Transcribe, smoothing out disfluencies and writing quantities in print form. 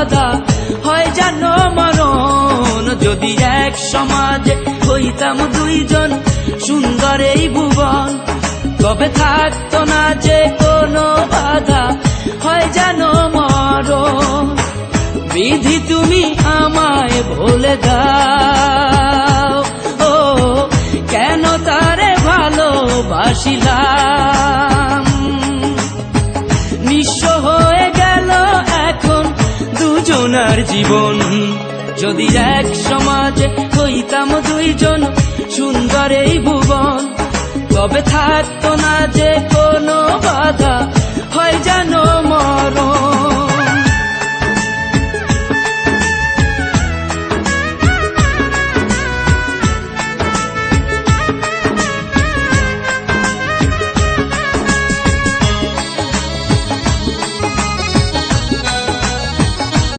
বাধা হয় যেন মরণ। যদি এক সমাজে হইতাম দুইজন সুন্দর এই ভুবন, তবে থাকতো না যে কোনো বাধা হয় যেন মরণ। বিধি তুমি আমায় বলে দাও, ও কেন তারে ভালোবাসিলাম। নিঃস্ব হয়ে গেল এখন দুজনার জীবন। যদি এক সমাজে হইতাম দুইজন সুন্দর এই ভুবন, তবে থাকতো না যে কোনো বাধা হয় যেন মরণ।